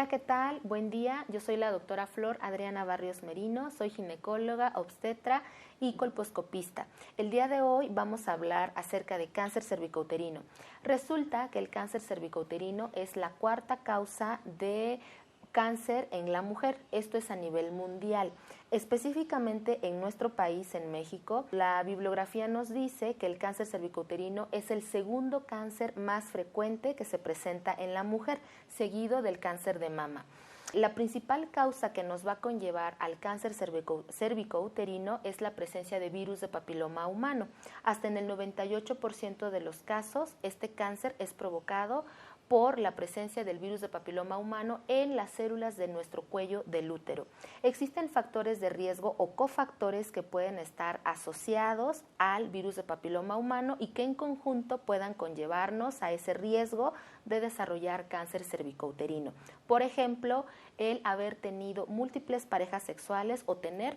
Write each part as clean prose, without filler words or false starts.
Hola, ¿qué tal? Buen día. Yo soy la doctora Flor Adriana Barrios Merino, soy ginecóloga, obstetra y colposcopista. El día de hoy vamos a hablar acerca de cáncer cervicouterino. Resulta que el cáncer cervicouterino es la cuarta causa de cáncer en la mujer. Esto es a nivel mundial. Específicamente en nuestro país, en México, la bibliografía nos dice que el cáncer cervicouterino es el segundo cáncer más frecuente que se presenta en la mujer, seguido del cáncer de mama. La principal causa que nos va a conllevar al cáncer cervicouterino es la presencia de virus de papiloma humano. Hasta en el 98% de los casos, este cáncer es provocado por la presencia del virus de papiloma humano en las células de nuestro cuello del útero. Existen factores de riesgo o cofactores que pueden estar asociados al virus de papiloma humano y que en conjunto puedan conllevarnos a ese riesgo de desarrollar cáncer cervicouterino. Por ejemplo, el haber tenido múltiples parejas sexuales o tener,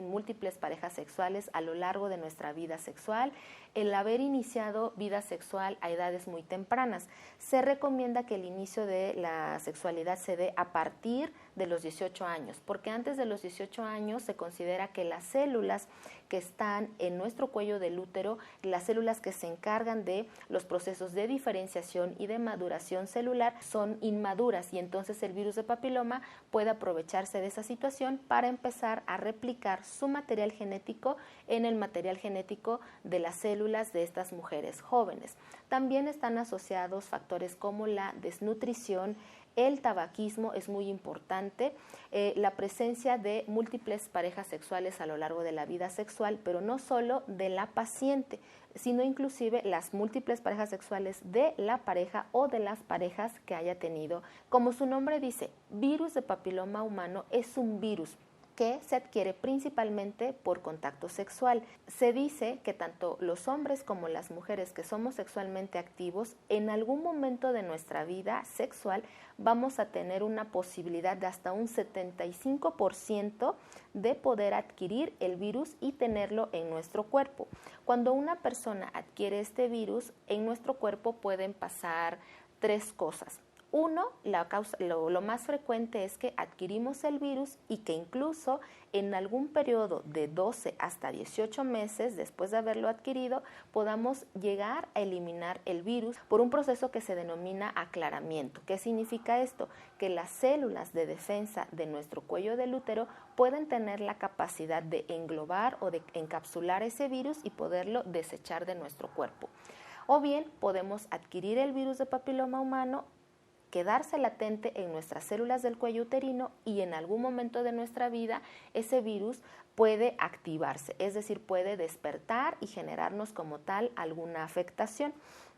múltiples parejas sexuales a lo largo de nuestra vida sexual, el haber iniciado vida sexual a edades muy tempranas. Se recomienda que el inicio de la sexualidad se dé a partir de los 18 años, porque antes de los 18 años se considera que las células que están en nuestro cuello del útero, las células que se encargan de los procesos de diferenciación y de maduración celular son inmaduras y entonces el virus de papiloma puede aprovecharse de esa situación para empezar a replicar su material genético en el material genético de las células de estas mujeres jóvenes. También están asociados factores como la desnutrición, el tabaquismo es muy importante, la presencia de múltiples parejas sexuales a lo largo de la vida sexual, pero no solo de la paciente, sino inclusive las múltiples parejas sexuales de la pareja o de las parejas que haya tenido. Como su nombre dice, virus de papiloma humano es un virus que se adquiere principalmente por contacto sexual. Se dice que tanto los hombres como las mujeres que somos sexualmente activos, en algún momento de nuestra vida sexual vamos a tener una posibilidad de hasta un 75% de poder adquirir el virus y tenerlo en nuestro cuerpo. Cuando una persona adquiere este virus, en nuestro cuerpo pueden pasar tres cosas. Uno, lo más frecuente es que adquirimos el virus y que incluso en algún periodo de 12 hasta 18 meses después de haberlo adquirido podamos llegar a eliminar el virus por un proceso que se denomina aclaramiento. ¿Qué significa esto? Que las células de defensa de nuestro cuello del útero pueden tener la capacidad de englobar o de encapsular ese virus y poderlo desechar de nuestro cuerpo. O bien podemos adquirir el virus de papiloma humano, quedarse latente en nuestras células del cuello uterino y en algún momento de nuestra vida ese virus puede activarse, es decir, puede despertar y generarnos como tal alguna afectación.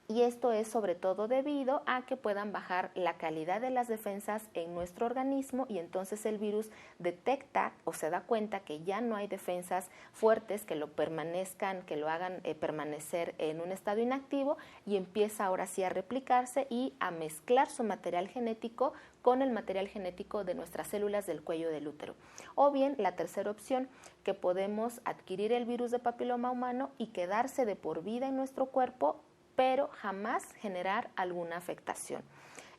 Y esto es sobre todo debido a que puedan bajar la calidad de las defensas en nuestro organismo y entonces el virus detecta o se da cuenta que ya no hay defensas fuertes que lo hagan permanecer en un estado inactivo y empieza ahora sí a replicarse y a mezclar su material genético con el material genético de nuestras células del cuello del útero. O bien la tercera opción, que podemos adquirir el virus de papiloma humano y quedarse de por vida en nuestro cuerpo, pero jamás generar alguna afectación.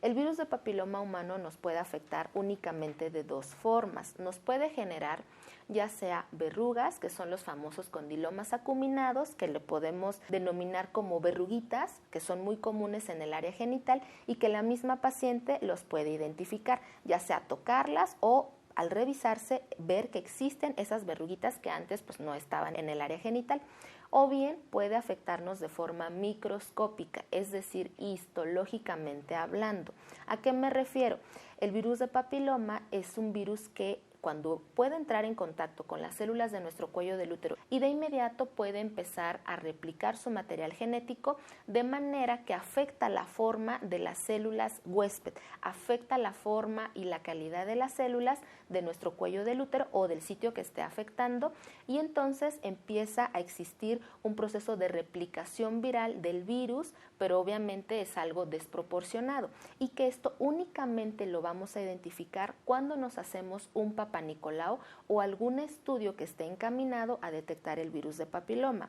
El virus de papiloma humano nos puede afectar únicamente de dos formas. Nos puede generar ya sea verrugas, que son los famosos condilomas acuminados, que le podemos denominar como verruguitas, que son muy comunes en el área genital y que la misma paciente los puede identificar, ya sea tocarlas o al revisarse ver que existen esas verruguitas que antes no estaban en el área genital. O bien puede afectarnos de forma microscópica, es decir, histológicamente hablando. ¿A qué me refiero? El virus de papiloma es un virus que cuando puede entrar en contacto con las células de nuestro cuello del útero y de inmediato puede empezar a replicar su material genético de manera que afecta la forma de las células huésped, afecta la forma y la calidad de las células de nuestro cuello del útero o del sitio que esté afectando y entonces empieza a existir un proceso de replicación viral del virus, pero obviamente es algo desproporcionado y que esto únicamente lo vamos a identificar cuando nos hacemos un Papá Papa Nicolau o algún estudio que esté encaminado a detectar el virus de papiloma.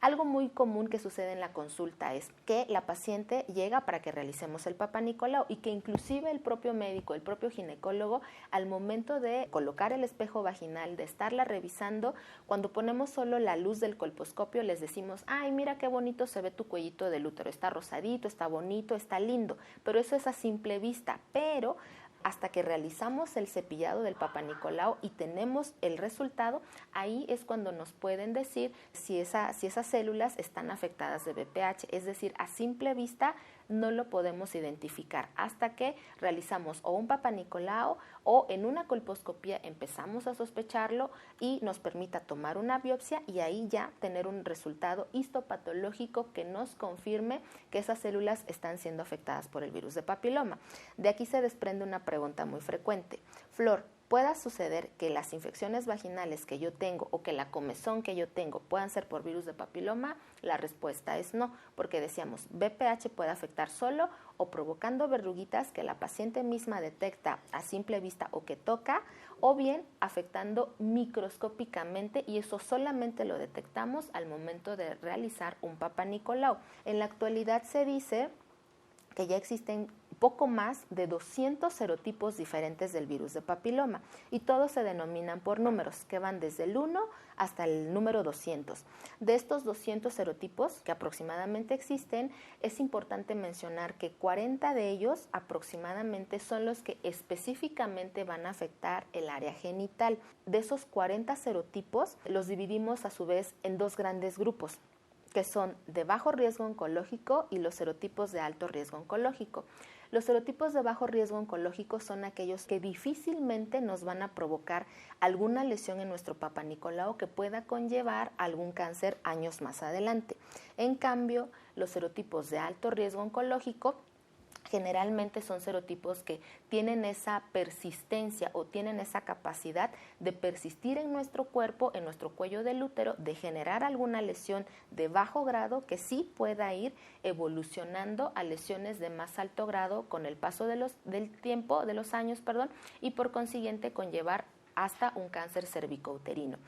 Algo muy común que sucede en la consulta es que la paciente llega para que realicemos el Papa Nicolau y que inclusive el propio médico, el propio ginecólogo, al momento de colocar el espejo vaginal, de estarla revisando, cuando ponemos solo la luz del colposcopio les decimos, ay, mira qué bonito se ve tu cuellito del útero, está rosadito, está bonito, está lindo, pero eso es a simple vista, pero hasta que realizamos el cepillado del Papa Nicolau y tenemos el resultado, ahí es cuando nos pueden decir si esas células están afectadas de BPH, es decir, a simple vista no lo podemos identificar hasta que realizamos o un Papa Nicolau o en una colposcopía empezamos a sospecharlo y nos permita tomar una biopsia y ahí ya tener un resultado histopatológico que nos confirme que esas células están siendo afectadas por el virus de papiloma. De aquí se desprende una pregunta muy frecuente. Flor, ¿pueda suceder que las infecciones vaginales que yo tengo o que la comezón que yo tengo puedan ser por virus de papiloma? La respuesta es no, porque decíamos, BPH puede afectar solo o provocando verruguitas que la paciente misma detecta a simple vista o que toca, o bien afectando microscópicamente, y eso solamente lo detectamos al momento de realizar un Papa Nicolau. En la actualidad se dice que ya existen poco más de 200 serotipos diferentes del virus de papiloma y todos se denominan por números que van desde el 1 hasta el número 200. De estos 200 serotipos que aproximadamente existen, es importante mencionar que 40 de ellos aproximadamente son los que específicamente van a afectar el área genital. De esos 40 serotipos los dividimos a su vez en dos grandes grupos, que son de bajo riesgo oncológico y los serotipos de alto riesgo oncológico. Los serotipos de bajo riesgo oncológico son aquellos que difícilmente nos van a provocar alguna lesión en nuestro Papa Nicolau que pueda conllevar algún cáncer años más adelante. En cambio, los serotipos de alto riesgo oncológico generalmente son serotipos que tienen esa persistencia o tienen esa capacidad de persistir en nuestro cuerpo, en nuestro cuello del útero, de generar alguna lesión de bajo grado que sí pueda ir evolucionando a lesiones de más alto grado con el paso de los años, y por consiguiente conllevar hasta un cáncer cervicouterino.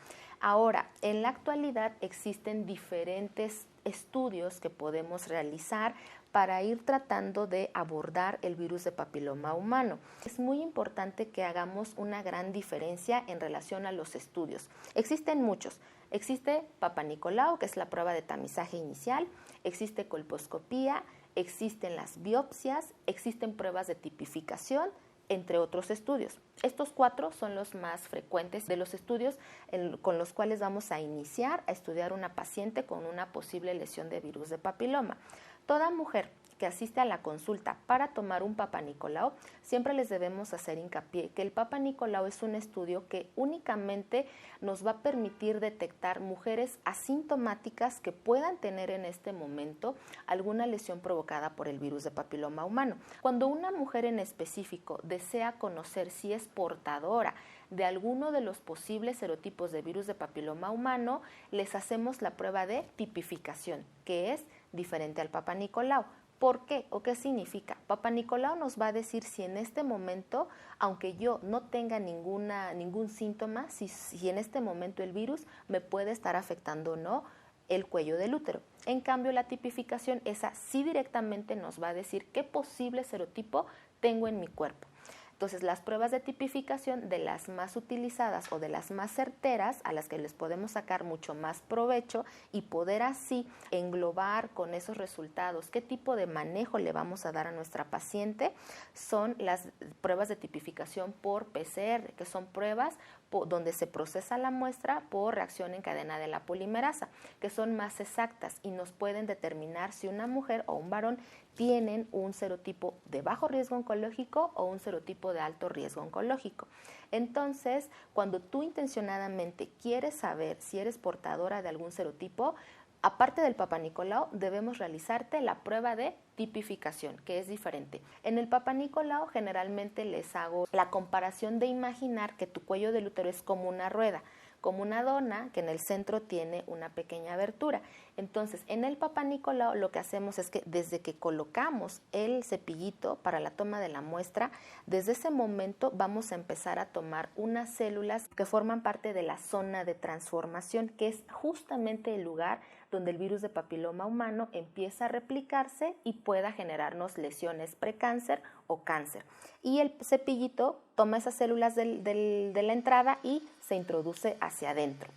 Ahora, en la actualidad existen diferentes estudios que podemos realizar para ir tratando de abordar el virus de papiloma humano. Es muy importante que hagamos una gran diferencia en relación a los estudios. Existen muchos. Existe Papa Nicolau, que es la prueba de tamizaje inicial, existe colposcopía, existen las biopsias, existen pruebas de tipificación, entre otros estudios. Estos 4 son los más frecuentes de los estudios con los cuales vamos a iniciar a estudiar una paciente con una posible lesión de virus de papiloma. Toda mujer que asiste a la consulta para tomar un Papa Nicolau, siempre les debemos hacer hincapié que el Papa Nicolau es un estudio que únicamente nos va a permitir detectar mujeres asintomáticas que puedan tener en este momento alguna lesión provocada por el virus de papiloma humano. Cuando una mujer en específico desea conocer si es portadora de alguno de los posibles serotipos de virus de papiloma humano, les hacemos la prueba de tipificación, que es diferente al Papa Nicolau. ¿Por qué o qué significa? Papa Nicolau nos va a decir si en este momento, aunque yo no tenga ningún síntoma, si en este momento el virus me puede estar afectando o no el cuello del útero. En cambio, la tipificación, esa sí directamente nos va a decir qué posible serotipo tengo en mi cuerpo. Entonces, las pruebas de tipificación, de las más utilizadas o de las más certeras, a las que les podemos sacar mucho más provecho y poder así englobar con esos resultados qué tipo de manejo le vamos a dar a nuestra paciente, son las pruebas de tipificación por PCR, que son pruebas donde se procesa la muestra por reacción en cadena de la polimerasa, que son más exactas y nos pueden determinar si una mujer o un varón tienen un serotipo de bajo riesgo oncológico o un serotipo de alto riesgo oncológico. Entonces, cuando tú intencionadamente quieres saber si eres portadora de algún serotipo, aparte del Papa Nicolau, debemos realizarte la prueba de tipificación, que es diferente. En el Papa Nicolau generalmente les hago la comparación de imaginar que tu cuello del útero es como una rueda. como una dona que en el centro tiene una pequeña abertura. Entonces, en el Papá Nicolau lo que hacemos es que desde que colocamos el cepillito para la toma de la muestra, desde ese momento vamos a empezar a tomar unas células que forman parte de la zona de transformación, que es justamente el lugar donde el virus de papiloma humano empieza a replicarse y pueda generarnos lesiones precáncer o cáncer. Y el cepillito toma esas células de la entrada y se introduce hacia adentro.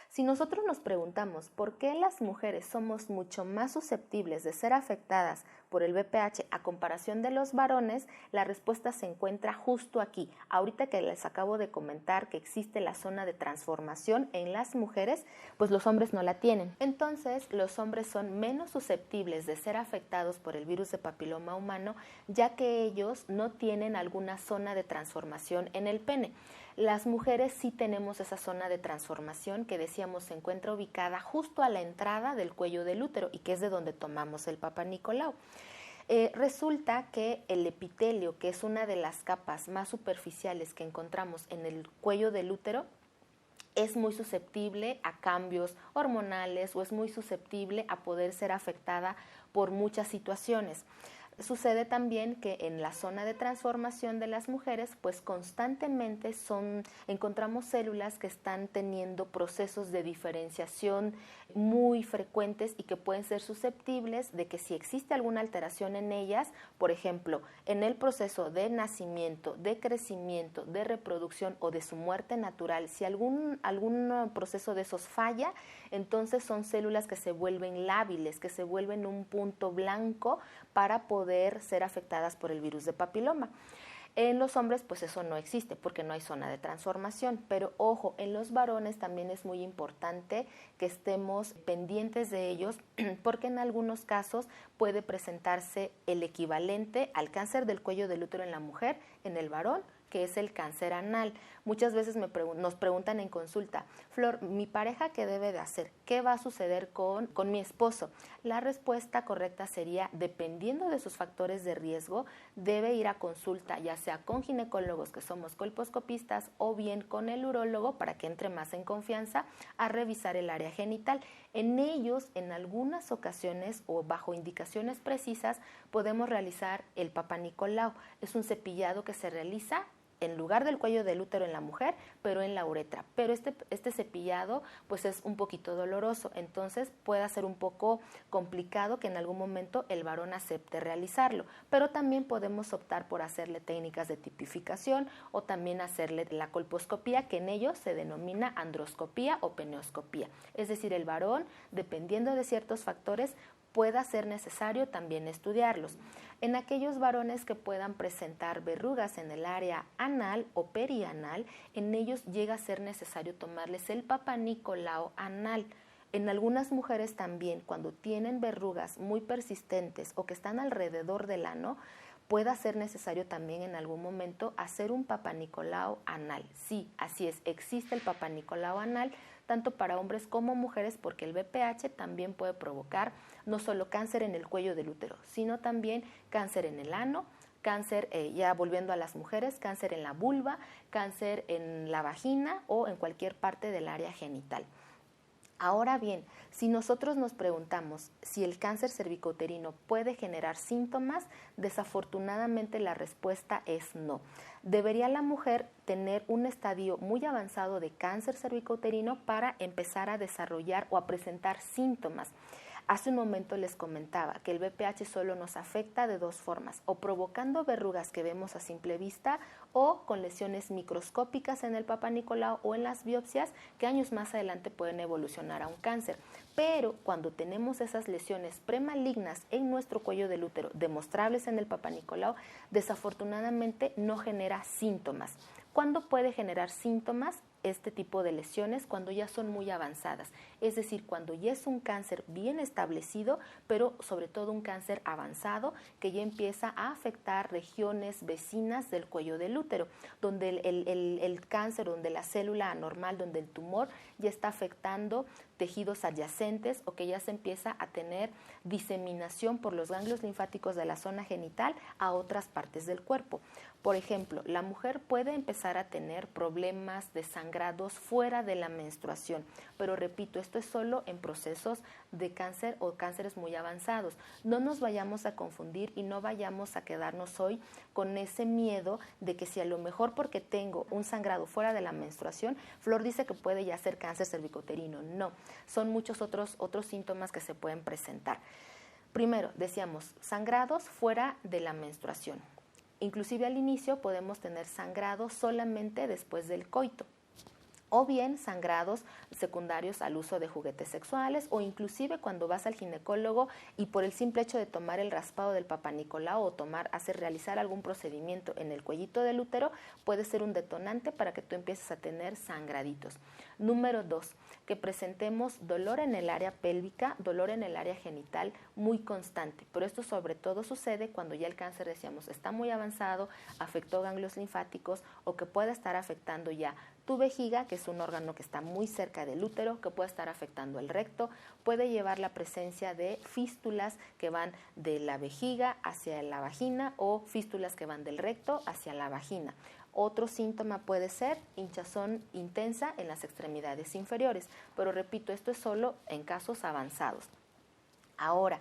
Si nosotros nos preguntamos por qué las mujeres somos mucho más susceptibles de ser afectadas por el VPH a comparación de los varones, la respuesta se encuentra justo aquí. Ahorita que les acabo de comentar que existe la zona de transformación en las mujeres, pues los hombres no la tienen. Entonces, los hombres son menos susceptibles de ser afectados por el virus de papiloma humano, ya que ellos no tienen alguna zona de transformación en el pene. Las mujeres sí tenemos esa zona de transformación que decíamos se encuentra ubicada justo a la entrada del cuello del útero y que es de donde tomamos el Papá Nicolau. Resulta que el epitelio, que es una de las capas más superficiales que encontramos en el cuello del útero, es muy susceptible a cambios hormonales o es muy susceptible a poder ser afectada por muchas situaciones. Sucede también que en la zona de transformación de las mujeres, pues constantemente encontramos células que están teniendo procesos de diferenciación muy frecuentes y que pueden ser susceptibles de que si existe alguna alteración en ellas, por ejemplo, en el proceso de nacimiento, de crecimiento, de reproducción o de su muerte natural, si algún proceso de esos falla, entonces son células que se vuelven lábiles, que se vuelven un punto blanco para poder ser afectadas por el virus de papiloma. En los hombres pues eso no existe porque no hay zona de transformación, pero ojo, en los varones también es muy importante que estemos pendientes de ellos porque en algunos casos puede presentarse el equivalente al cáncer del cuello del útero en la mujer, en el varón, que es el cáncer anal. Muchas veces nos preguntan en consulta, Flor, ¿mi pareja qué debe de hacer? ¿Qué va a suceder con mi esposo? La respuesta correcta sería, dependiendo de sus factores de riesgo, debe ir a consulta, ya sea con ginecólogos que somos colposcopistas o bien con el urólogo para que entre más en confianza a revisar el área genital. En ellos, en algunas ocasiones o bajo indicaciones precisas, podemos realizar el Papá Nicolau. Es un cepillado que se realiza en lugar del cuello del útero en la mujer, pero en la uretra. Pero este cepillado pues es un poquito doloroso, entonces puede ser un poco complicado que en algún momento el varón acepte realizarlo, pero también podemos optar por hacerle técnicas de tipificación o también hacerle la colposcopía, que en ello se denomina androscopía o peneoscopía. Es decir, el varón, dependiendo de ciertos factores, pueda ser necesario también estudiarlos. En aquellos varones que puedan presentar verrugas en el área anal o perianal, en ellos llega a ser necesario tomarles el Papá Nicolau anal. En algunas mujeres también, cuando tienen verrugas muy persistentes o que están alrededor del ano, pueda ser necesario también en algún momento hacer un Papá Nicolau anal. Sí, así es, existe el Papá Nicolau anal, tanto para hombres como mujeres, porque el VPH también puede provocar no solo cáncer en el cuello del útero, sino también cáncer en el ano, cáncer, ya volviendo a las mujeres, cáncer en la vulva, cáncer en la vagina o en cualquier parte del área genital. Ahora bien, si nosotros nos preguntamos si el cáncer cervicouterino puede generar síntomas, desafortunadamente la respuesta es no. Debería la mujer tener un estadio muy avanzado de cáncer cervicouterino para empezar a desarrollar o a presentar síntomas. Hace un momento les comentaba que el VPH solo nos afecta de dos formas, o provocando verrugas que vemos a simple vista o con lesiones microscópicas en el Papá Nicolau o en las biopsias que años más adelante pueden evolucionar a un cáncer. Pero cuando tenemos esas lesiones premalignas en nuestro cuello del útero, demostrables en el Papá Nicolau, desafortunadamente no genera síntomas. ¿Cuándo puede generar síntomas este tipo de lesiones? Cuando ya son muy avanzadas, es decir, cuando ya es un cáncer bien establecido, pero sobre todo un cáncer avanzado que ya empieza a afectar regiones vecinas del cuello del útero, donde el cáncer, donde la célula anormal, donde el tumor ya está afectando tejidos adyacentes o que ya se empieza a tener diseminación por los ganglios linfáticos de la zona genital a otras partes del cuerpo. Por ejemplo, la mujer puede empezar a tener problemas de sangrado sangrados fuera de la menstruación. Pero repito, esto es solo en procesos de cáncer o cánceres muy avanzados. No nos vayamos a confundir y no vayamos a quedarnos hoy con ese miedo de que si a lo mejor porque tengo un sangrado fuera de la menstruación, Flor dice que puede ya ser cáncer cervicouterino. No, son muchos otros síntomas que se pueden presentar. Primero, decíamos, sangrados fuera de la menstruación. Inclusive al inicio podemos tener sangrado solamente después del coito, o bien sangrados secundarios al uso de juguetes sexuales, o inclusive cuando vas al ginecólogo y por el simple hecho de tomar el raspado del papanicolau o realizar algún procedimiento en el cuellito del útero, puede ser un detonante para que tú empieces a tener sangraditos. Número 2, que presentemos dolor en el área pélvica, dolor en el área genital muy constante, pero esto sobre todo sucede cuando ya el cáncer, decíamos, está muy avanzado, afectó ganglios linfáticos o que pueda estar afectando ya tu vejiga, que es un órgano que está muy cerca del útero, que puede estar afectando el recto, puede llevar la presencia de fístulas que van de la vejiga hacia la vagina o fístulas que van del recto hacia la vagina. Otro síntoma puede ser hinchazón intensa en las extremidades inferiores, pero repito, esto es solo en casos avanzados. Ahora,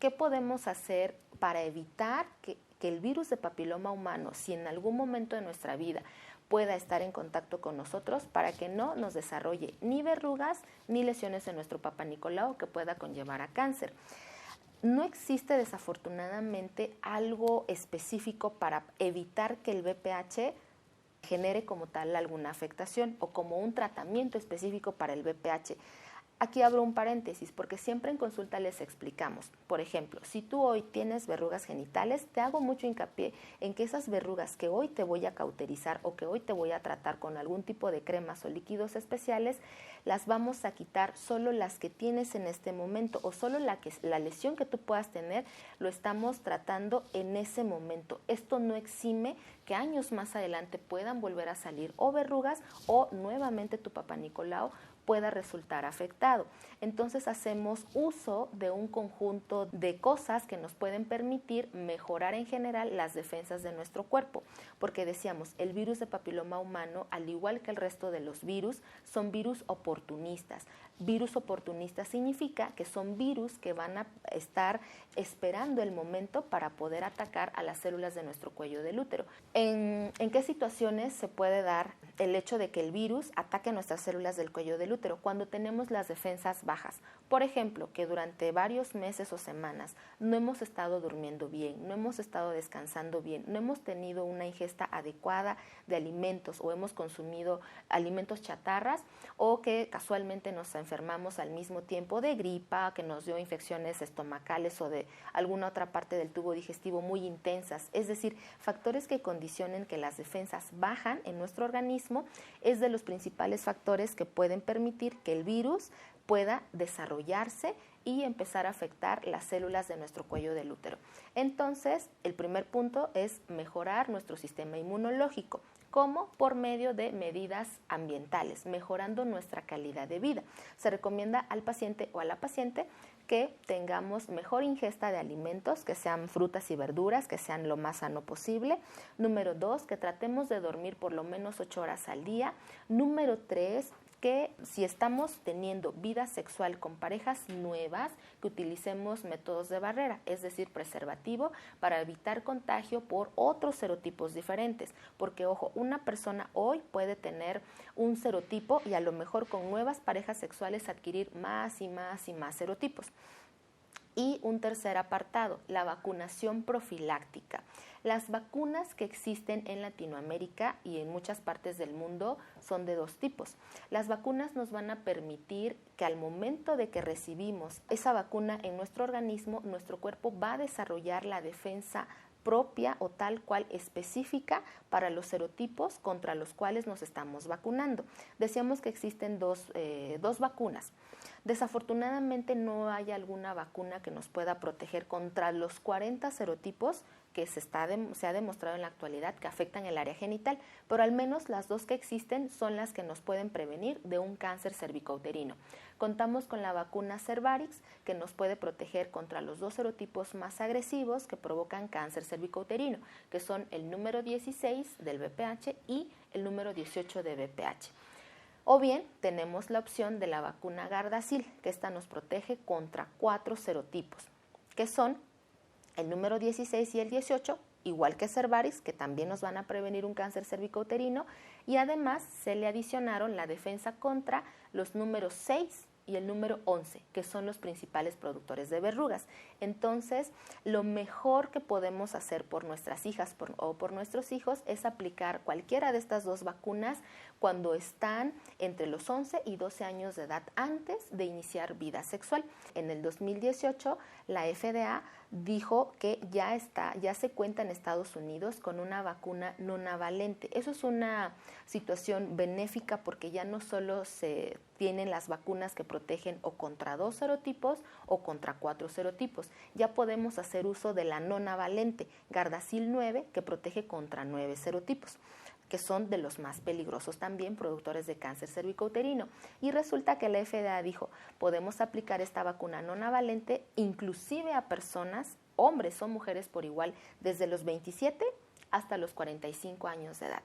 ¿qué podemos hacer para evitar que el virus de papiloma humano, si en algún momento de nuestra vida pueda estar en contacto con nosotros, para que no nos desarrolle ni verrugas ni lesiones en nuestro papanicolau que pueda conllevar a cáncer? No existe desafortunadamente algo específico para evitar que el VPH genere como tal alguna afectación o como un tratamiento específico para el VPH. Aquí abro un paréntesis porque siempre en consulta les explicamos. Por ejemplo, si tú hoy tienes verrugas genitales, te hago mucho hincapié en que esas verrugas que hoy te voy a cauterizar o que hoy te voy a tratar con algún tipo de cremas o líquidos especiales, las vamos a quitar solo las que tienes en este momento o solo la lesión que tú puedas tener, lo estamos tratando en ese momento. Esto no exime que años más adelante puedan volver a salir o verrugas o nuevamente tu papanicolau pueda resultar afectado. Entonces hacemos uso de un conjunto de cosas que nos pueden permitir mejorar en general las defensas de nuestro cuerpo, porque decíamos, el virus de papiloma humano, al igual que el resto de los virus, son virus oportunistas. Virus oportunistas significa que son virus que van a estar esperando el momento para poder atacar a las células de nuestro cuello del útero. ¿En qué situaciones se puede dar el hecho de que el virus ataque nuestras células del cuello del útero? Cuando tenemos las defensas bajas. Por ejemplo, que durante varios meses o semanas no hemos estado durmiendo bien, no hemos estado descansando bien, no hemos tenido una ingesta adecuada de alimentos o hemos consumido alimentos chatarras o que casualmente nos enfermamos al mismo tiempo de gripa, que nos dio infecciones estomacales o de alguna otra parte del tubo digestivo muy intensas. Es decir, factores que condicionen que las defensas bajan en nuestro organismo es de los principales factores que pueden permitir que el virus pueda desarrollarse y empezar a afectar las células de nuestro cuello del útero. Entonces, el primer punto es mejorar nuestro sistema inmunológico. ¿Cómo? Por medio de medidas ambientales, mejorando nuestra calidad de vida. Se recomienda al paciente o a la paciente que tengamos mejor ingesta de alimentos, que sean frutas y verduras, que sean lo más sano posible. Número 2, que tratemos de dormir por lo menos 8 horas al día. Número 3, que si estamos teniendo vida sexual con parejas nuevas, que utilicemos métodos de barrera, es decir, preservativo, para evitar contagio por otros serotipos diferentes. Porque, ojo, una persona hoy puede tener un serotipo y a lo mejor con nuevas parejas sexuales adquirir más y más y más serotipos. Y un tercer apartado, la vacunación profiláctica. Las vacunas que existen en Latinoamérica y en muchas partes del mundo son de dos tipos. Las vacunas nos van a permitir que al momento de que recibimos esa vacuna en nuestro organismo, nuestro cuerpo va a desarrollar la defensa propia o tal cual específica para los serotipos contra los cuales nos estamos vacunando. Decíamos que existen dos vacunas. Desafortunadamente no hay alguna vacuna que nos pueda proteger contra los 40 serotipos que se ha demostrado en la actualidad que afectan el área genital, pero al menos las dos que existen son las que nos pueden prevenir de un cáncer cervicouterino. Contamos con la vacuna Cervarix, que nos puede proteger contra los dos serotipos más agresivos que provocan cáncer cervicouterino, que son el número 16 del VPH y el número 18 de VPH. O bien tenemos la opción de la vacuna Gardasil, que esta nos protege contra 4 serotipos, que son el número 16 y el 18, igual que Cervarix, que también nos van a prevenir un cáncer cervicouterino, y además se le adicionaron la defensa contra los números 6 y el número 11, que son los principales productores de verrugas. Entonces, lo mejor que podemos hacer por nuestras hijas o por nuestros hijos es aplicar cualquiera de estas dos vacunas cuando están entre los 11 y 12 años de edad antes de iniciar vida sexual. En el 2018, la FDA dijo que ya se cuenta en Estados Unidos con una vacuna nonavalente. Eso es una situación benéfica porque ya no solo se tienen las vacunas que protegen o contra 2 serotipos o contra 4 serotipos. Ya podemos hacer uso de la nonavalente, Gardasil 9, que protege contra 9 serotipos, que son de los más peligrosos también, productores de cáncer cervicouterino. Y resulta que la FDA dijo, podemos aplicar esta vacuna nonavalente inclusive a personas, hombres o mujeres por igual, desde los 27 hasta los 45 años de edad.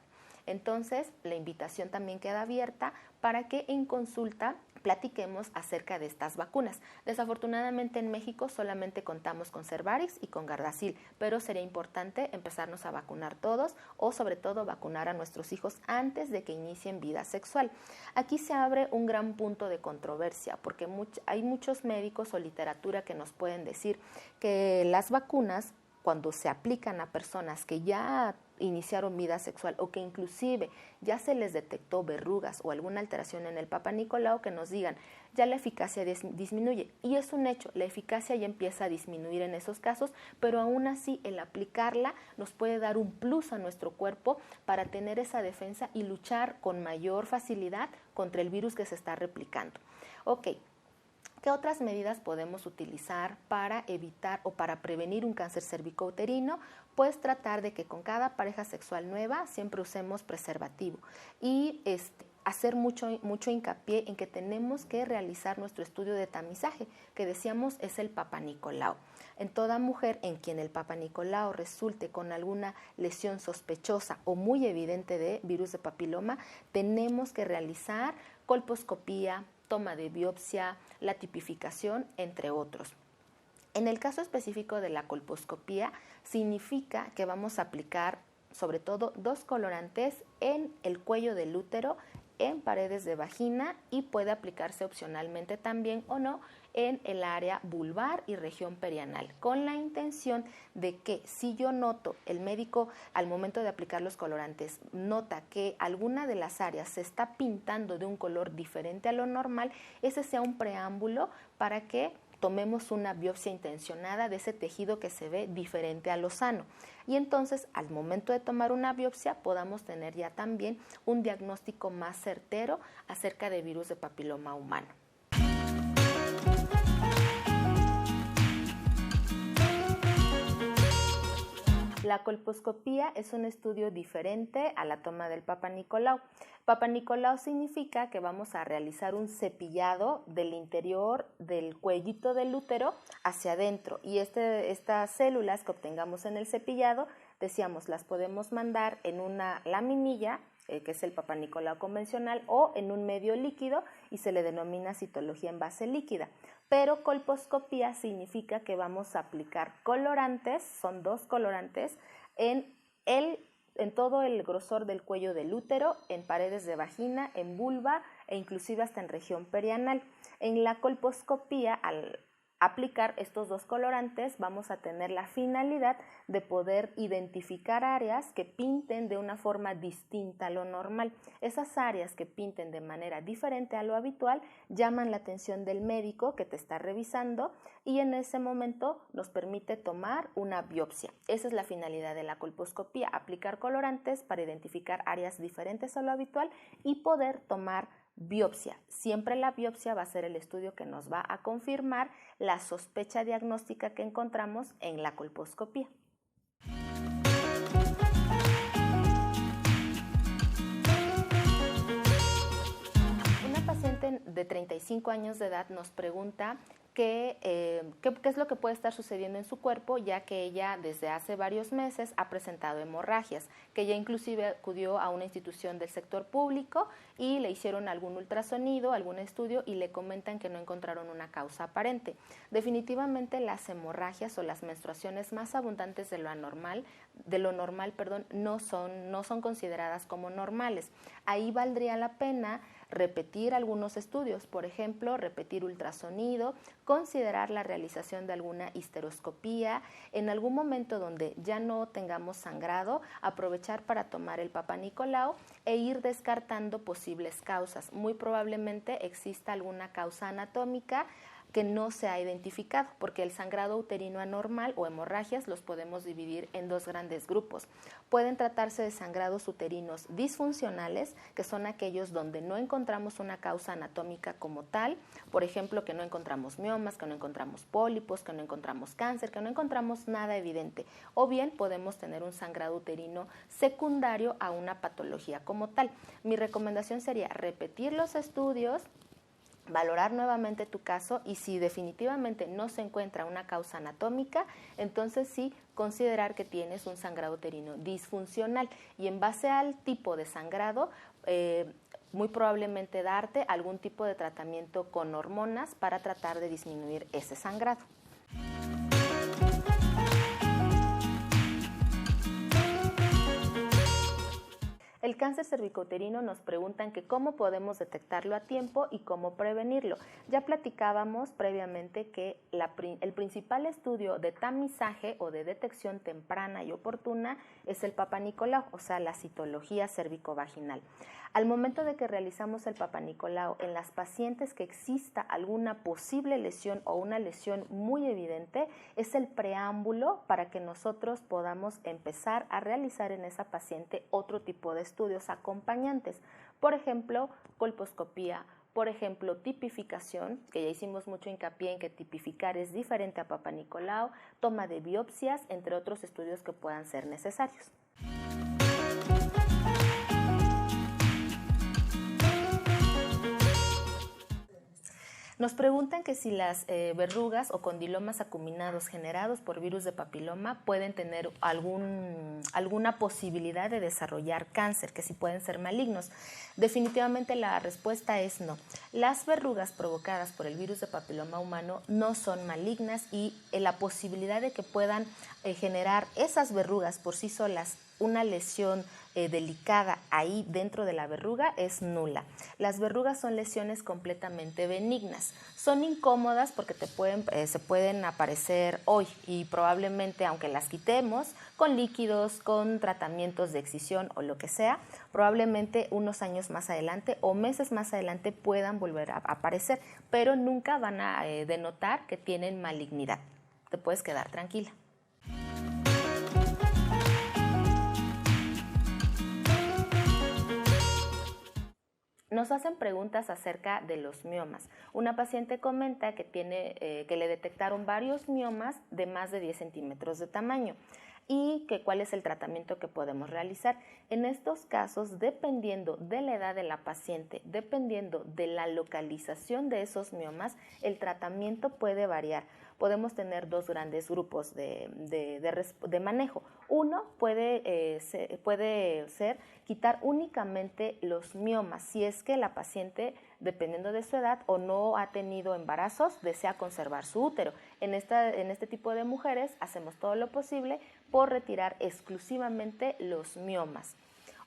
Entonces, la invitación también queda abierta para que en consulta platiquemos acerca de estas vacunas. Desafortunadamente en México solamente contamos con Cervarix y con Gardasil, pero sería importante empezarnos a vacunar todos o sobre todo vacunar a nuestros hijos antes de que inicien vida sexual. Aquí se abre un gran punto de controversia porque hay muchos médicos o literatura que nos pueden decir que las vacunas, cuando se aplican a personas que ya iniciaron vida sexual o que inclusive ya se les detectó verrugas o alguna alteración en el Papa Nicolau, que nos digan, ya la eficacia disminuye. Y es un hecho, la eficacia ya empieza a disminuir en esos casos, pero aún así el aplicarla nos puede dar un plus a nuestro cuerpo para tener esa defensa y luchar con mayor facilidad contra el virus que se está replicando. Ok. ¿Qué otras medidas podemos utilizar para evitar o para prevenir un cáncer cervicouterino? Pues tratar de que con cada pareja sexual nueva siempre usemos preservativo y hacer mucho hincapié en que tenemos que realizar nuestro estudio de tamizaje, que decíamos es el Papa Nicolau. En toda mujer en quien el Papa Nicolau resulte con alguna lesión sospechosa o muy evidente de virus de papiloma, tenemos que realizar colposcopía, toma de biopsia, la tipificación, entre otros. En el caso específico de la colposcopía, significa que vamos a aplicar sobre todo 2 colorantes en el cuello del útero, en paredes de vagina y puede aplicarse opcionalmente también o no en el área vulvar y región perianal, con la intención de que si yo noto, el médico al momento de aplicar los colorantes nota que alguna de las áreas se está pintando de un color diferente a lo normal, ese sea un preámbulo para que tomemos una biopsia intencionada de ese tejido que se ve diferente a lo sano. Y entonces, al momento de tomar una biopsia, podamos tener ya también un diagnóstico más certero acerca de virus de papiloma humano. La colposcopía es un estudio diferente a la toma del Papa Nicolau. Papa Nicolau significa que vamos a realizar un cepillado del interior del cuellito del útero hacia adentro y estas células que obtengamos en el cepillado, decíamos, las podemos mandar en una laminilla, que es el Papa Nicolau convencional, o en un medio líquido y se le denomina citología en base líquida. Pero colposcopía significa que vamos a aplicar colorantes, son 2 colorantes, en todo el grosor del cuello del útero, en paredes de vagina, en vulva e inclusive hasta en región perianal. En la colposcopía, al aplicar estos 2 colorantes, vamos a tener la finalidad de poder identificar áreas que pinten de una forma distinta a lo normal. Esas áreas que pinten de manera diferente a lo habitual llaman la atención del médico que te está revisando y en ese momento nos permite tomar una biopsia. Esa es la finalidad de la colposcopía, aplicar colorantes para identificar áreas diferentes a lo habitual y poder tomar biopsia. Siempre la biopsia va a ser el estudio que nos va a confirmar la sospecha diagnóstica que encontramos en la colposcopía. Una paciente de 35 años de edad nos pregunta qué es lo que puede estar sucediendo en su cuerpo, ya que ella desde hace varios meses ha presentado hemorragias, que ella inclusive acudió a una institución del sector público y le hicieron algún ultrasonido, algún estudio y le comentan que no encontraron una causa aparente. Definitivamente las hemorragias o las menstruaciones más abundantes de lo normal, no son consideradas como normales. Ahí valdría la pena repetir algunos estudios, por ejemplo, repetir ultrasonido, considerar la realización de alguna histeroscopía, en algún momento donde ya no tengamos sangrado, aprovechar para tomar el Papa Nicolau e ir descartando posibles causas. Muy probablemente exista alguna causa anatómica que no se ha identificado, porque el sangrado uterino anormal o hemorragias los podemos dividir en dos grandes grupos. Pueden tratarse de sangrados uterinos disfuncionales, que son aquellos donde no encontramos una causa anatómica como tal, por ejemplo, que no encontramos miomas, que no encontramos pólipos, que no encontramos cáncer, que no encontramos nada evidente, o bien podemos tener un sangrado uterino secundario a una patología como tal. Mi recomendación sería repetir los estudios, valorar nuevamente tu caso y si definitivamente no se encuentra una causa anatómica, entonces sí considerar que tienes un sangrado uterino disfuncional y en base al tipo de sangrado, muy probablemente darte algún tipo de tratamiento con hormonas para tratar de disminuir ese sangrado. El cáncer cervicouterino nos preguntan que cómo podemos detectarlo a tiempo y cómo prevenirlo. Ya platicábamos previamente que el principal estudio de tamizaje o de detección temprana y oportuna es el Papa Nicolau, o sea, la citología cervicovaginal. Al momento de que realizamos el Papa Nicolau en las pacientes que exista alguna posible lesión o una lesión muy evidente, es el preámbulo para que nosotros podamos empezar a realizar en esa paciente otro tipo de estudios acompañantes. Por ejemplo, colposcopía, por ejemplo, tipificación, que ya hicimos mucho hincapié en que tipificar es diferente a Papa Nicolau, toma de biopsias, entre otros estudios que puedan ser necesarios. Nos preguntan que si las verrugas o condilomas acuminados generados por virus de papiloma pueden tener alguna posibilidad de desarrollar cáncer, que si pueden ser malignos. Definitivamente la respuesta es no. Las verrugas provocadas por el virus de papiloma humano no son malignas y la posibilidad de que puedan generar esas verrugas por sí solas una lesión delicada ahí dentro de la verruga es nula. Las verrugas son lesiones completamente benignas. Son incómodas porque se pueden aparecer hoy y probablemente, aunque las quitemos con líquidos, con tratamientos de excisión o lo que sea, probablemente unos años más adelante o meses más adelante puedan volver a aparecer, pero nunca van a denotar que tienen malignidad. Te puedes quedar tranquila. Nos hacen preguntas acerca de los miomas. Una paciente comenta que le detectaron varios miomas de más de 10 centímetros de tamaño y que cuál es el tratamiento que podemos realizar. En estos casos, dependiendo de la edad de la paciente, dependiendo de la localización de esos miomas, el tratamiento puede variar. Podemos tener dos grandes grupos de manejo. Uno puede ser quitar únicamente los miomas si es que la paciente, dependiendo de su edad o no ha tenido embarazos, desea conservar su útero. En este tipo de mujeres hacemos todo lo posible por retirar exclusivamente los miomas.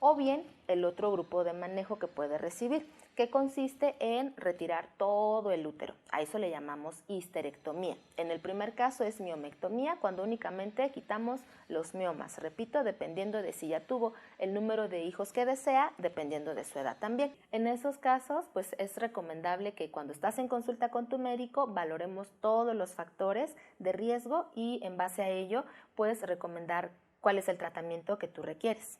O bien el otro grupo de manejo que puede recibir, que consiste en retirar todo el útero. A eso le llamamos histerectomía. En el primer caso es miomectomía, cuando únicamente quitamos los miomas. Repito, dependiendo de si ya tuvo el número de hijos que desea, dependiendo de su edad también. En esos casos, pues es recomendable que cuando estás en consulta con tu médico, valoremos todos los factores de riesgo y en base a ello, puedes recomendar cuál es el tratamiento que tú requieres.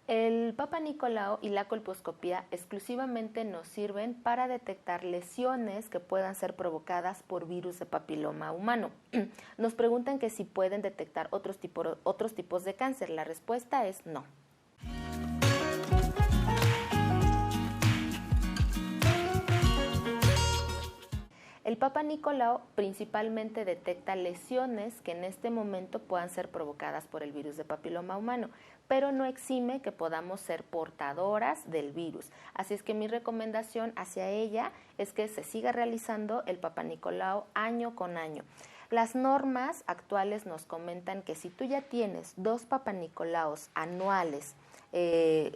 El Papa Nicolau y la colposcopía exclusivamente nos sirven para detectar lesiones que puedan ser provocadas por virus de papiloma humano. Nos preguntan que si pueden detectar otros tipos de cáncer. La respuesta es no. El Papa Nicolau principalmente detecta lesiones que en este momento puedan ser provocadas por el virus de papiloma humano, pero no exime que podamos ser portadoras del virus. Así es que mi recomendación hacia ella es que se siga realizando el Papa Nicolau año con año. Las normas actuales nos comentan que si tú ya tienes 2 Papa Nicolaos anuales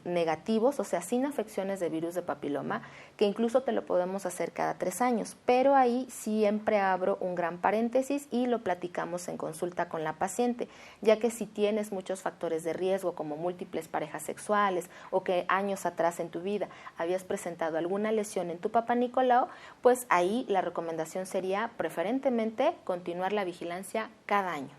negativos, o sea, sin afecciones de virus de papiloma, que incluso te lo podemos hacer cada 3 años, pero ahí siempre abro un gran paréntesis y lo platicamos en consulta con la paciente, ya que si tienes muchos factores de riesgo como múltiples parejas sexuales o que años atrás en tu vida habías presentado alguna lesión en tu Papa Nicolau, pues ahí la recomendación sería preferentemente continuar la vigilancia cada año.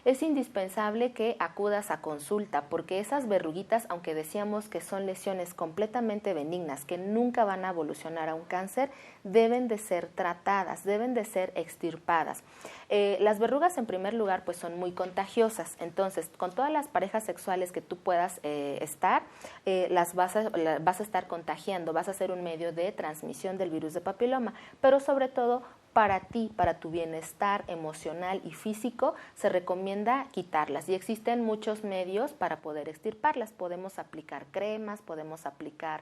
Es indispensable que acudas a consulta porque esas verruguitas, aunque decíamos que son lesiones completamente benignas, que nunca van a evolucionar a un cáncer, deben de ser tratadas, deben de ser extirpadas. Las verrugas en primer lugar pues son muy contagiosas, entonces con todas las parejas sexuales que tú puedas estar, las vas a estar contagiando, vas a ser un medio de transmisión del virus de papiloma, pero sobre todo para ti, para tu bienestar emocional y físico, se recomienda quitarlas y existen muchos medios para poder extirparlas. Podemos aplicar cremas, podemos aplicar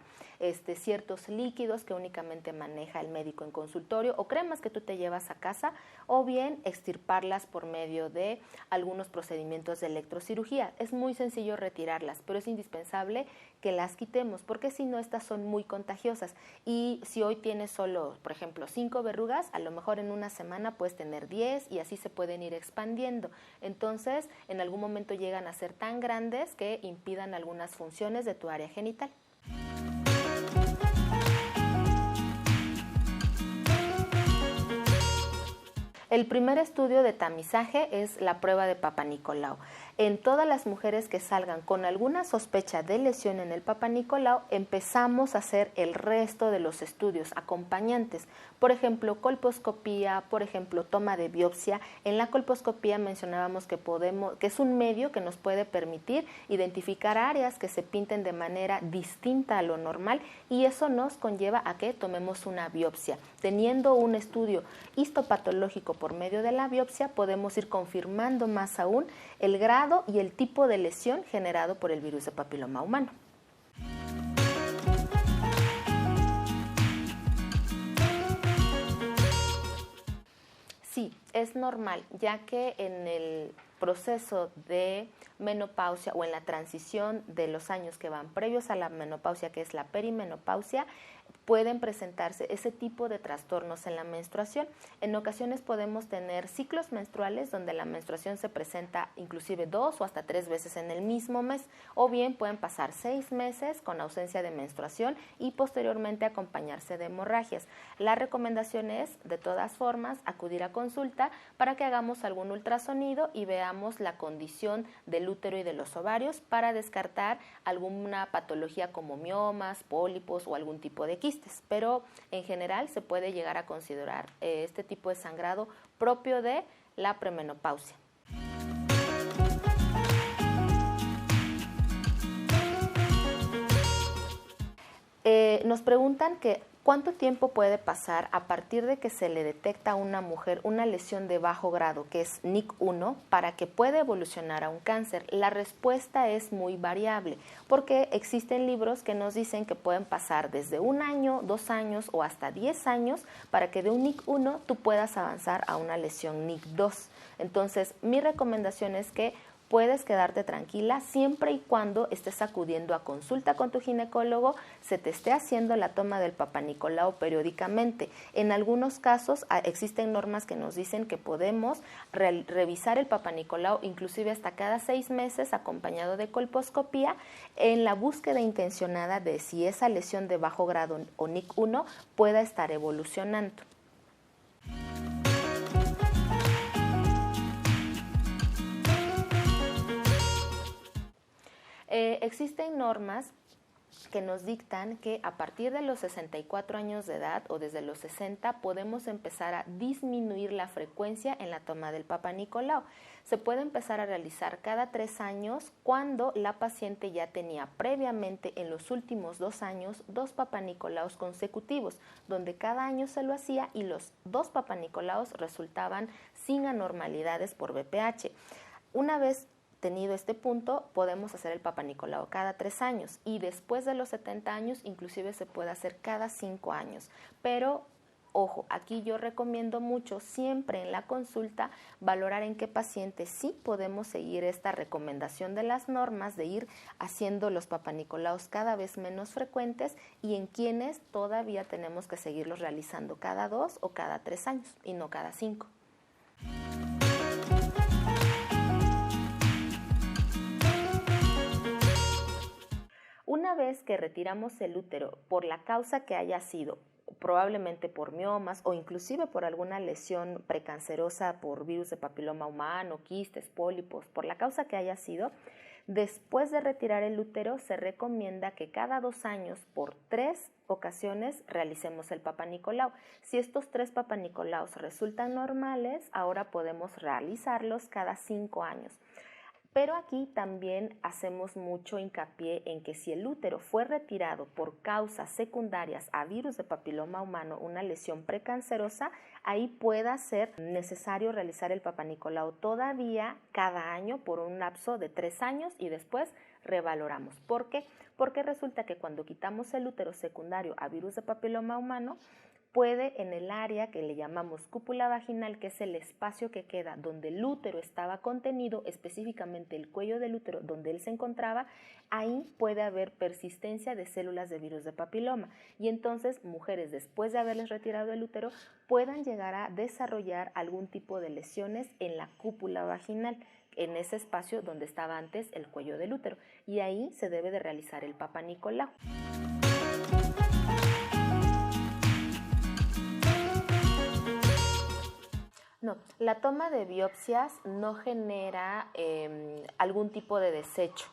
ciertos líquidos que únicamente maneja el médico en consultorio o cremas que tú te llevas a casa o bien extirparlas por medio de algunos procedimientos de electrocirugía. Es muy sencillo retirarlas, pero es indispensable que las quitemos porque si no estas son muy contagiosas y si hoy tienes solo, por ejemplo, 5 verrugas, a lo mejor en una semana puedes tener 10 y así se pueden ir expandiendo. Entonces, en algún momento llegan a ser tan grandes que impidan algunas funciones de tu área genital. El primer estudio de tamizaje es la prueba de Papa Nicolau. En todas las mujeres que salgan con alguna sospecha de lesión en el Papa Nicolau, empezamos a hacer el resto de los estudios acompañantes. Por ejemplo, colposcopía, por ejemplo, toma de biopsia. En la colposcopía mencionábamos que es un medio que nos puede permitir identificar áreas que se pinten de manera distinta a lo normal y eso nos conlleva a que tomemos una biopsia. Teniendo un estudio histopatológico por medio de la biopsia, podemos ir confirmando más aún el grado y el tipo de lesión generado por el virus de papiloma humano. Sí, es normal, ya que en el proceso de menopausia o en la transición de los años que van previos a la menopausia, que es la perimenopausia, pueden presentarse ese tipo de trastornos en la menstruación. En ocasiones podemos tener ciclos menstruales donde la menstruación se presenta inclusive 2 o hasta 3 veces en el mismo mes, o bien pueden pasar 6 meses con ausencia de menstruación y posteriormente acompañarse de hemorragias. La recomendación es, de todas formas, acudir a consulta para que hagamos algún ultrasonido y veamos la condición del útero y de los ovarios para descartar alguna patología como miomas, pólipos o algún tipo de quistes, pero en general se puede llegar a considerar este tipo de sangrado propio de la premenopausia. Nos preguntan que ¿cuánto tiempo puede pasar a partir de que se le detecta a una mujer una lesión de bajo grado, que es NIC1, para que pueda evolucionar a un cáncer? La respuesta es muy variable, porque existen libros que nos dicen que pueden pasar desde 1 año, 2 años o hasta 10 años para que de un NIC1 tú puedas avanzar a una lesión NIC2. Entonces, mi recomendación es que puedes quedarte tranquila siempre y cuando estés acudiendo a consulta con tu ginecólogo, se te esté haciendo la toma del Papa Nicolau periódicamente. En algunos casos existen normas que nos dicen que podemos revisar el Papa Nicolau inclusive hasta cada 6 meses acompañado de colposcopía en la búsqueda intencionada de si esa lesión de bajo grado o NIC1 pueda estar evolucionando. Existen normas que nos dictan que a partir de los 64 años de edad o desde los 60 podemos empezar a disminuir la frecuencia en la toma del Papa Nicolau. Se puede empezar a realizar cada 3 años cuando la paciente ya tenía previamente en los últimos 2 años 2 Papa Nicolaus consecutivos, donde cada año se lo hacía y los 2 Papa Nicolaus resultaban sin anormalidades por BPH. Una vez tenido este punto, podemos hacer el Papa Nicolau cada 3 años y después de los 70 años inclusive se puede hacer cada 5 años. Pero, ojo, aquí yo recomiendo mucho siempre en la consulta valorar en qué pacientes sí podemos seguir esta recomendación de las normas de ir haciendo los Papa Nicolaus cada vez menos frecuentes y en quienes todavía tenemos que seguirlos realizando cada 2 o cada 3 años y no cada 5. Una vez que retiramos el útero por la causa que haya sido, probablemente por miomas o inclusive por alguna lesión precancerosa por virus de papiloma humano, quistes, pólipos, por la causa que haya sido, después de retirar el útero se recomienda que cada 2 años por 3 ocasiones realicemos el Papa Nicolau. Si estos 3 Papa Nicolaus resultan normales, ahora podemos realizarlos cada 5 años. Pero aquí también hacemos mucho hincapié en que si el útero fue retirado por causas secundarias a virus de papiloma humano, una lesión precancerosa, ahí pueda ser necesario realizar el Papa Nicolau todavía cada año por un lapso de 3 años y después revaloramos. ¿Por qué? Porque resulta que cuando quitamos el útero secundario a virus de papiloma humano, puede en el área que le llamamos cúpula vaginal, que es el espacio que queda donde el útero estaba contenido, específicamente el cuello del útero donde él se encontraba, ahí puede haber persistencia de células de virus de papiloma y entonces mujeres después de haberles retirado el útero puedan llegar a desarrollar algún tipo de lesiones en la cúpula vaginal, en ese espacio donde estaba antes el cuello del útero y ahí se debe de realizar el Papa Nicolau. No, la toma de biopsias no genera algún tipo de desecho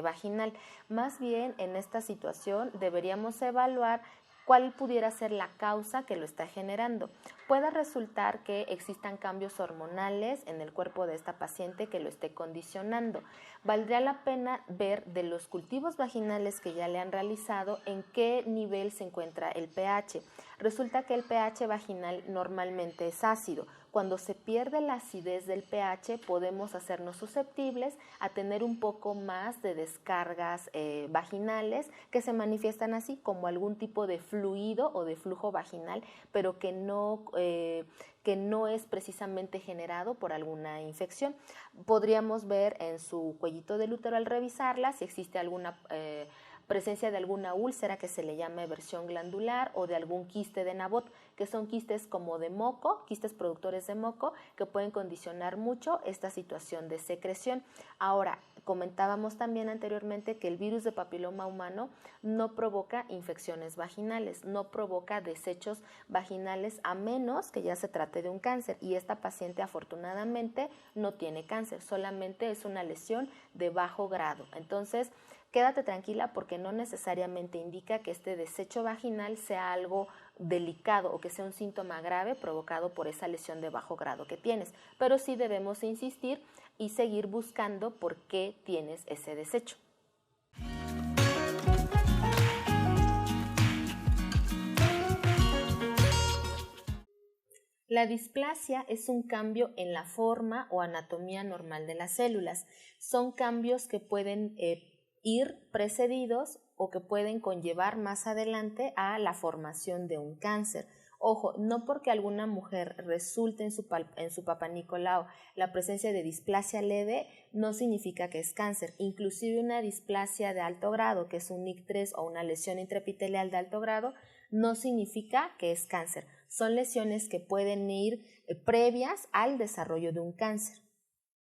vaginal. Más bien, en esta situación deberíamos evaluar cuál pudiera ser la causa que lo está generando. Puede resultar que existan cambios hormonales en el cuerpo de esta paciente que lo esté condicionando. Valdría la pena ver de los cultivos vaginales que ya le han realizado en qué nivel se encuentra el pH. Resulta que el pH vaginal normalmente es ácido. Cuando se pierde la acidez del pH podemos hacernos susceptibles a tener un poco más de descargas vaginales que se manifiestan así como algún tipo de fluido o de flujo vaginal, pero que no es precisamente generado por alguna infección. Podríamos ver en su cuellito del útero al revisarla si existe alguna presencia de alguna úlcera que se le llama eversión glandular o de algún quiste de Nabot, que son quistes como de moco, quistes productores de moco, que pueden condicionar mucho esta situación de secreción. Ahora, comentábamos también anteriormente que el virus de papiloma humano no provoca infecciones vaginales, no provoca desechos vaginales a menos que ya se trate de un cáncer y esta paciente afortunadamente no tiene cáncer, solamente es una lesión de bajo grado. Entonces, quédate tranquila porque no necesariamente indica que este desecho vaginal sea algo delicado o que sea un síntoma grave provocado por esa lesión de bajo grado que tienes, pero sí debemos insistir y seguir buscando por qué tienes ese desecho. La displasia es un cambio en la forma o anatomía normal de las células. Son cambios que pueden ir precedidos o que pueden conllevar más adelante a la formación de un cáncer. Ojo, no porque alguna mujer resulte en su Papa Nicolau la presencia de displasia leve, no significa que es cáncer. Inclusive una displasia de alto grado, que es un NIC3 o una lesión intraepitelial de alto grado, no significa que es cáncer. Son lesiones que pueden ir previas al desarrollo de un cáncer,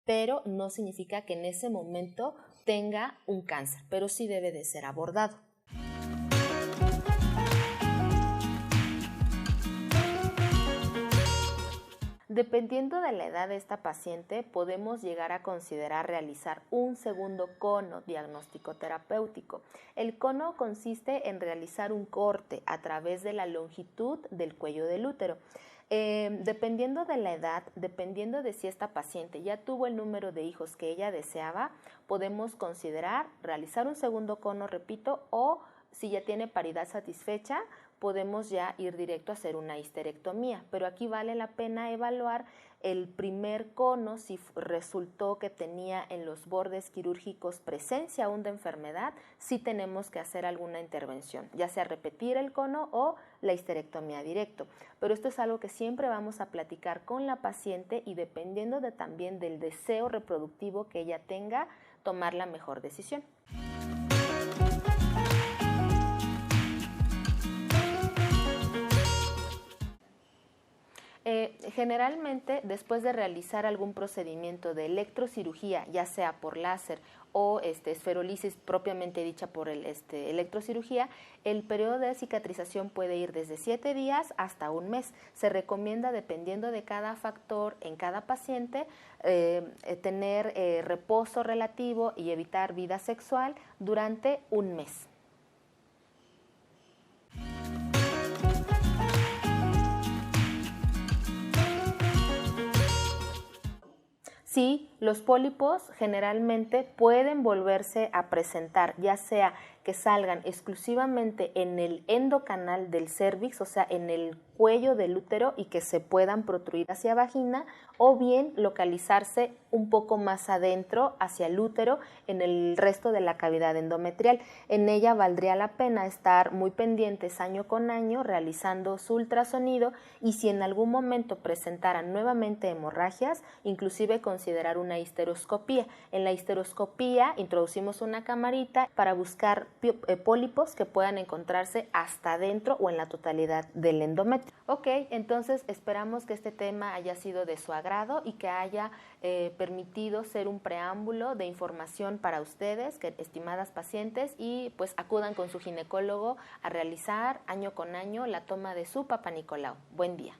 pero no significa que en ese momento tenga un cáncer, pero sí debe de ser abordado. Dependiendo de la edad de esta paciente, podemos llegar a considerar realizar un segundo cono diagnóstico terapéutico. El cono consiste en realizar un corte a través de la longitud del cuello del útero. Dependiendo de la edad, dependiendo de si esta paciente ya tuvo el número de hijos que ella deseaba, podemos considerar realizar un segundo cono, repito, o si ya tiene paridad satisfecha, podemos ya ir directo a hacer una histerectomía, pero aquí vale la pena evaluar el primer cono si resultó que tenía en los bordes quirúrgicos presencia aún de enfermedad, si tenemos que hacer alguna intervención, ya sea repetir el cono o la histerectomía directo. Pero esto es algo que siempre vamos a platicar con la paciente y dependiendo también del deseo reproductivo que ella tenga, tomar la mejor decisión. Generalmente, después de realizar algún procedimiento de electrocirugía, ya sea por láser o esferolisis propiamente dicha por electrocirugía, el periodo de cicatrización puede ir desde 7 días hasta un mes. Se recomienda, dependiendo de cada factor en cada paciente, tener reposo relativo y evitar vida sexual durante un mes. Sí, los pólipos generalmente pueden volverse a presentar, ya sea que salgan exclusivamente en el endocanal del cérvix, o sea, en el cuello del útero y que se puedan protruir hacia vagina, o bien localizarse un poco más adentro hacia el útero en el resto de la cavidad endometrial. En ella valdría la pena estar muy pendientes año con año realizando su ultrasonido y si en algún momento presentaran nuevamente hemorragias, inclusive considerar una histeroscopía. En la histeroscopía introducimos una camarita para buscar pólipos que puedan encontrarse hasta adentro o en la totalidad del endometrio. Ok, entonces esperamos que este tema haya sido de su agrado y que haya permitido ser un preámbulo de información para ustedes, estimadas pacientes, y pues acudan con su ginecólogo a realizar año con año la toma de su Papá Nicolau. Buen día.